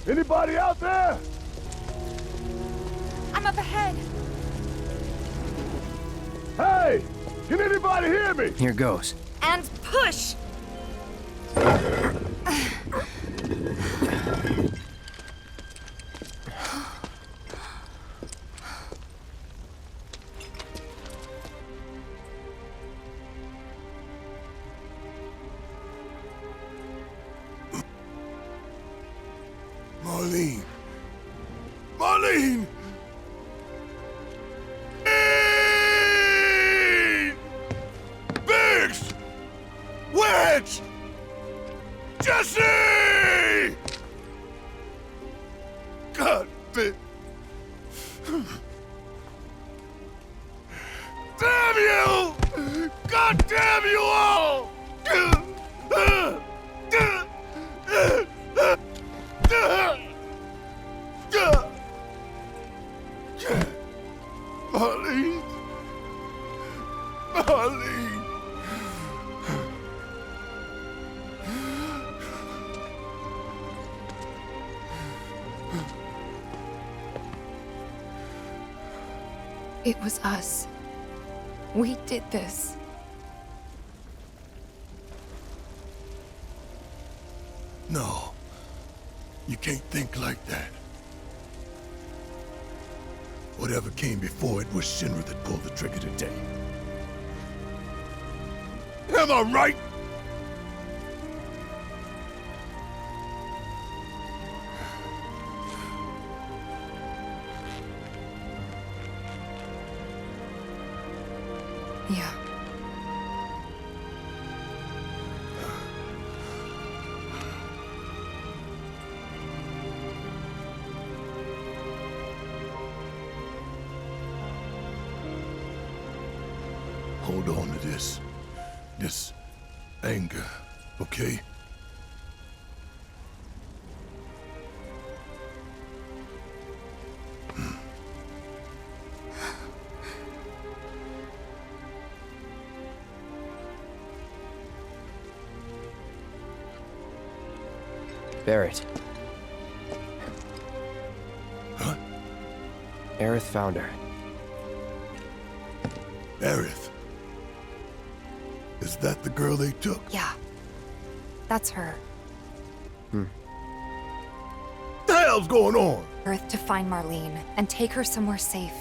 Anybody out there? I'm up ahead. Hey! Can anybody hear me? Here goes. And push! Marlene! Marlene! Biggs! Wedge! Jesse! God damn. Damn you! God damn you all! Marlene! Marlene! It was us. We did this. No. You can't think like that. Whatever came before it was Shinra that pulled the trigger today. Am I right? Yeah. Hold on to this anger, okay? Barrett. Huh? Aerith found her. Aerith. Is that the girl they took? Yeah. That's her. What the hell's going on? Earth to find Marlene and take her somewhere safe.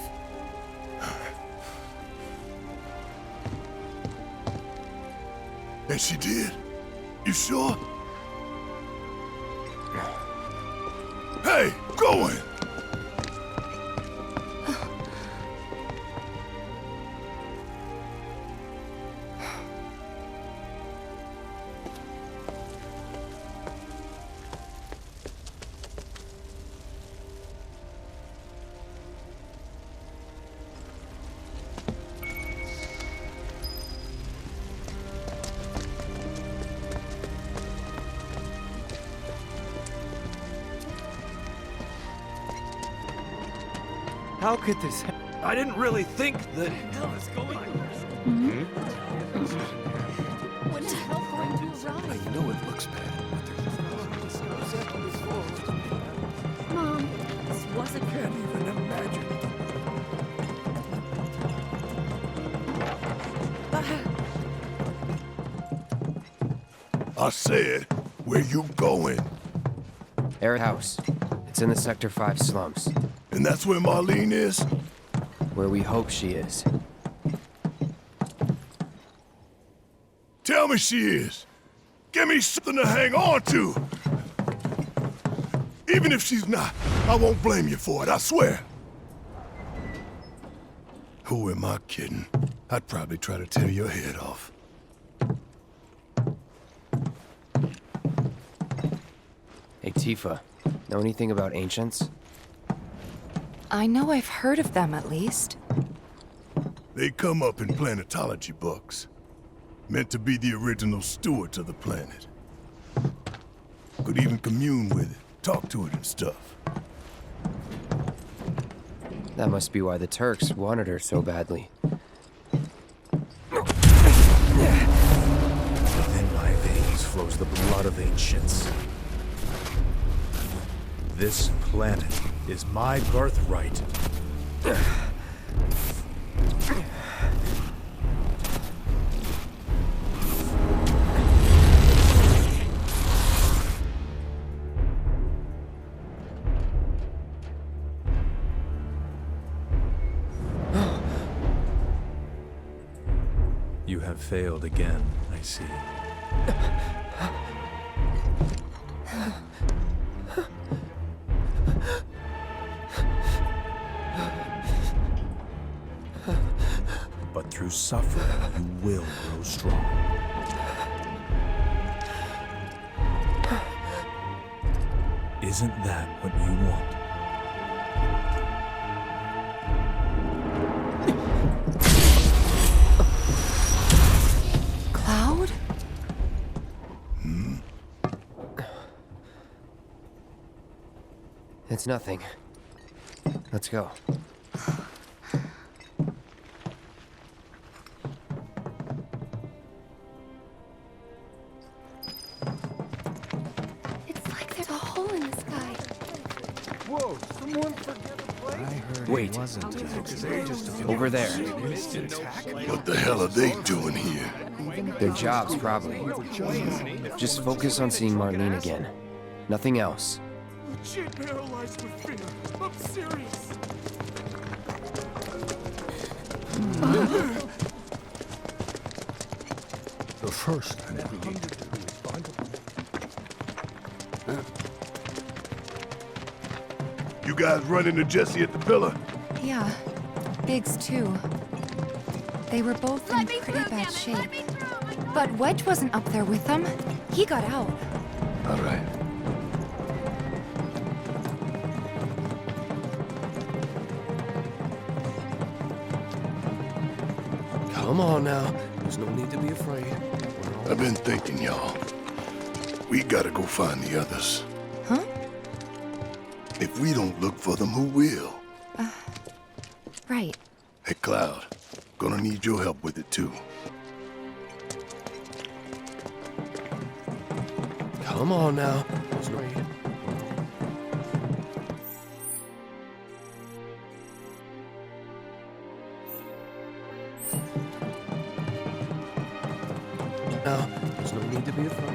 And she did? You sure? Hey, going! How could this happen? I didn't really think that... What the hell going to arrive? I know it looks bad, but Mom, this wasn't I can't even imagine. I said, where you going? Aerith house. It's in the Sector 5 slums. And that's where Marlene is? Where we hope she is. Tell me she is. Give me something to hang on to. Even if she's not, I won't blame you for it, I swear. Who am I kidding? I'd probably try to tear your head off. Hey, Tifa. Know anything about ancients? I know I've heard of them, at least. They come up in planetology books. Meant to be the original stewards of the planet. Could even commune with it, talk to it and stuff. That must be why the Turks wanted her so badly. Within my veins flows the blood of ancients. This planet is my birthright. You have failed again, I see. But through suffering, you will grow strong. Isn't that what you want? Cloud? It's nothing. Let's go. It's like there's a hole in the sky. Whoa, someone forget a plate? Wait. Over there. What the hell are they doing here? Their jobs, probably. Just focus on seeing Marlene again. Nothing else. Legit paralyzed with fear. I'm serious. The first. You guys run into Jesse at the pillar? Yeah. Biggs, too. They were both in pretty bad shape. But Wedge wasn't up there with them. He got out. All right. Come on now. There's no need to be afraid. I've been thinking, y'all. We gotta go find the others. Huh? If we don't look for them, who will? Right. Hey, Cloud. Gonna need your help with it, too. Come on now. There's no need. Now, there's no need to be afraid.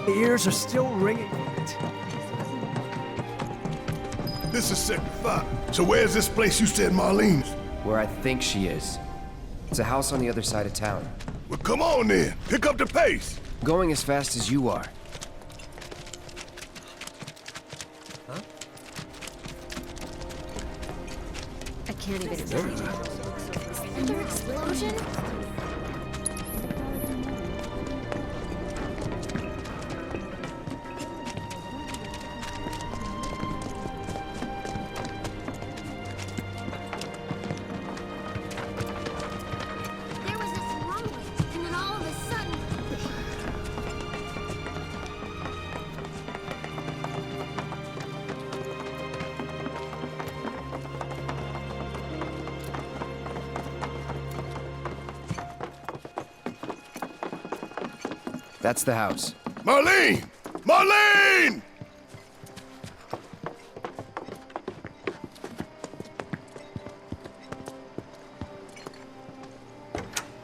The ears are still ringing. This is Sector 5. So where's this place you said Marlene's? Where I think she is. It's a house on the other side of town. Well, come on then. Pick up the pace. Going as fast as you are. I can't even imagine. Another explosion? There was this runway, and then all of a sudden... That's the house. Marlene! Marlene!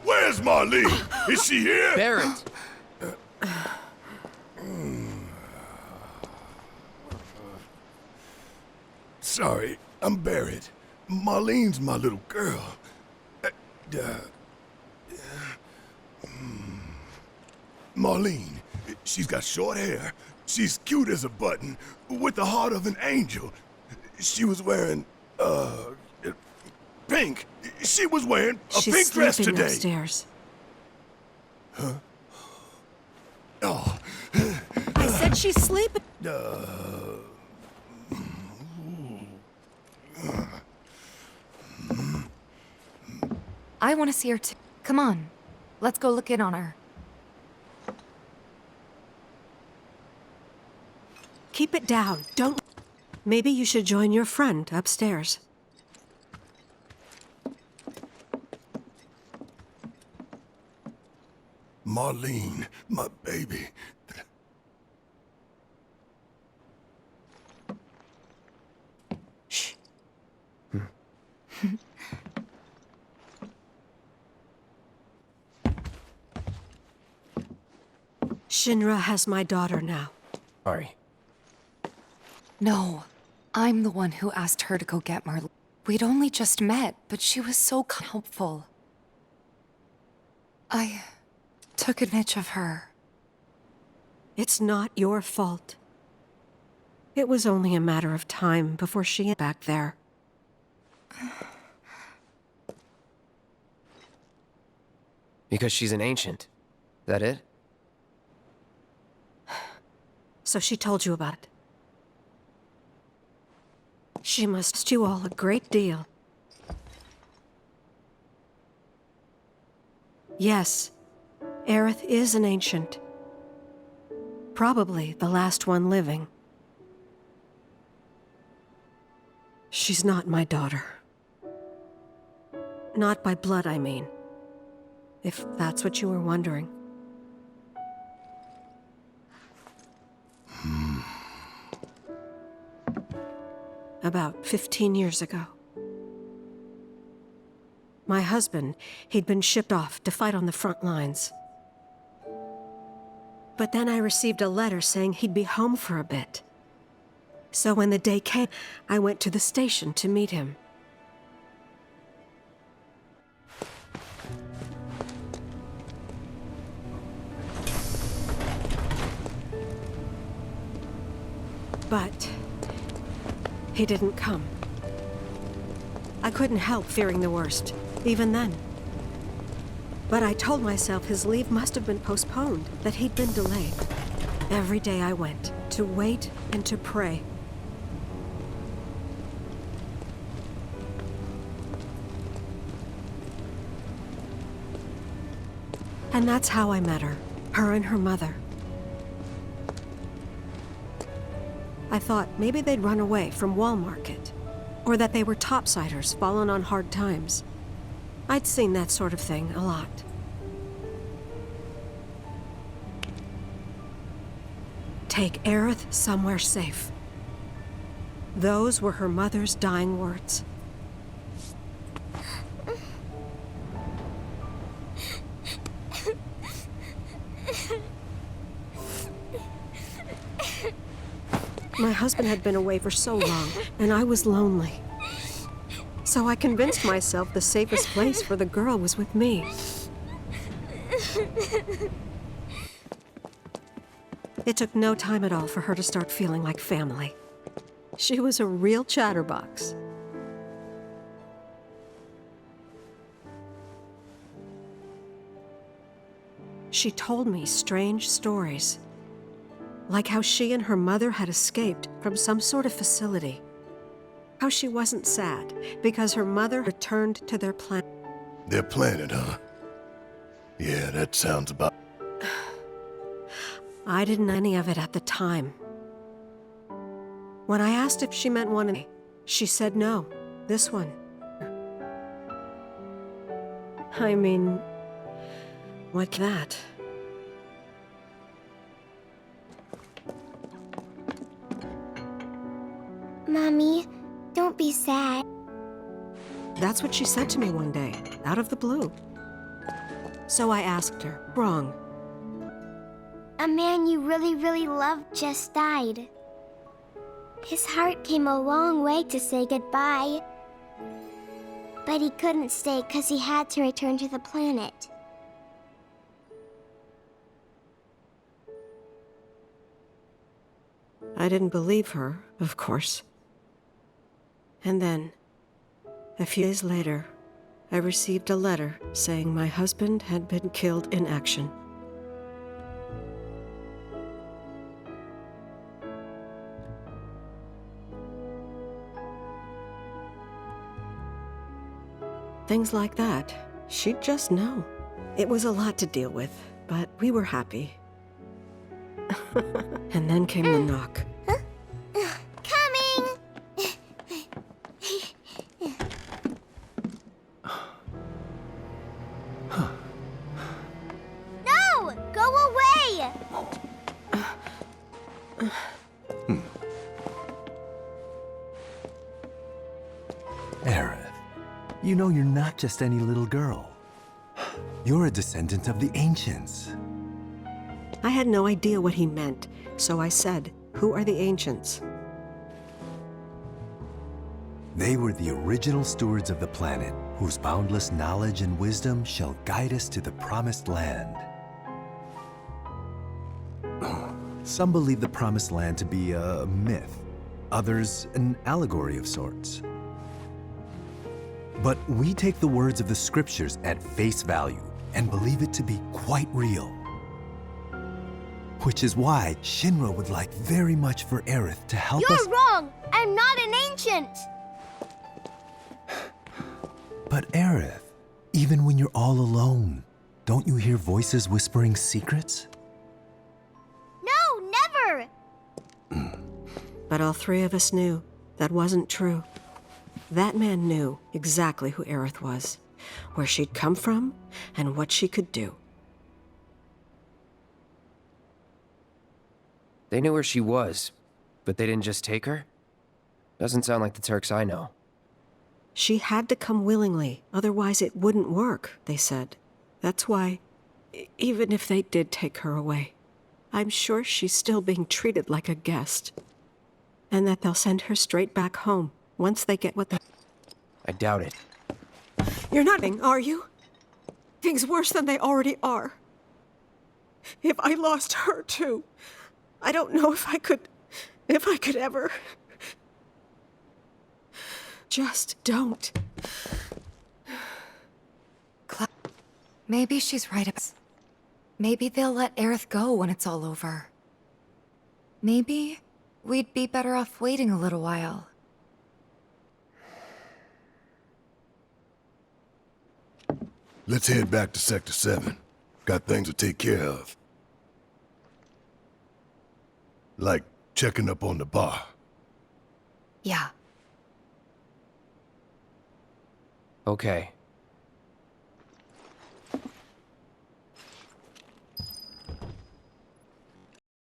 Where's Marlene? Is she here? Barrett! Sorry, I'm Barrett. Marlene's my little girl. Marlene, she's got short hair. She's cute as a button, with the heart of an angel. She was wearing, pink. She was wearing a She's pink dress sleeping today. upstairs. Oh, I said said she's sleeping. I want to see her too. Come on. Let's go look in on her. Keep it down. Don't... Maybe you should join your friend upstairs. Marlene, my baby. Shh. Shinra has my daughter now. Sorry. No. I'm the one who asked her to go get Marlene. We'd only just met, but she was so helpful. I took advantage of her. It's not your fault. It was only a matter of time before she went back there. Because she's an ancient. That it? So she told you about it. She must cost you all a great deal. Yes, Aerith is an ancient. Probably the last one living. She's not my daughter. Not by blood, I mean. If that's what you were wondering. About 15 years ago. My husband, he'd been shipped off to fight on the front lines. But then I received a letter saying he'd be home for a bit. So when the day came, I went to the station to meet him. But he didn't come. I couldn't help fearing the worst, even then. But I told myself his leave must have been postponed, that he'd been delayed. Every day I went, to wait and to pray. And that's how I met her, her and her mother. I thought maybe they'd run away from Wall Market, or that they were topsiders fallen on hard times. I'd seen that sort of thing a lot. Take Aerith somewhere safe. Those were her mother's dying words. My husband had been away for so long, and I was lonely. So I convinced myself the safest place for the girl was with me. It took no time at all for her to start feeling like family. She was a real chatterbox. She told me strange stories. Like how she and her mother had escaped from some sort of facility. How she wasn't sad because her mother returned to their planet. Their planet, huh? Yeah, that sounds about... I didn't know any of it at the time. When I asked if she meant one, she said no, this one. I mean, what's that? Mommy, don't be sad. That's what she said to me one day, out of the blue. So I asked her, wrong. A man you really, really loved just died. His heart came a long way to say goodbye. But he couldn't stay because he had to return to the planet. I didn't believe her, of course. And then, a few days later, I received a letter saying my husband had been killed in action. things like that, she'd just know. It was a lot to deal with, but we were happy. And then came the knock. Coming! No! Go away! Aerith, you know you're not just any little girl. You're a descendant of the Ancients. I had no idea what he meant, so I said, "Who are the Ancients?" They were the original stewards of the planet, whose boundless knowledge and wisdom shall guide us to the promised land. Some believe the promised land to be a myth, others an allegory of sorts. But we take the words of the scriptures at face value and believe it to be quite real. Which is why Shinra would like very much for Aerith to help us. You're wrong! I'm not an ancient! But Aerith, even when you're all alone, don't you hear voices whispering secrets? No, never! But all three of us knew that wasn't true. That man knew exactly who Aerith was, where she'd come from, and what she could do. They knew where she was, but they didn't just take her? Doesn't sound like the Turks I know. She had to come willingly, otherwise it wouldn't work, they said. That's why, even if they did take her away, I'm sure she's still being treated like a guest. And that they'll send her straight back home once they get what they... I doubt it. You're not, are you? Things worse than they already are. If I lost her too, I don't know if I could ever. Just don't. Maybe she's right about... Maybe they'll let Aerith go when it's all over. Maybe we'd be better off waiting a little while. Let's head back to Sector 7. Got things to take care of. Like checking up on the bar. Yeah. Okay.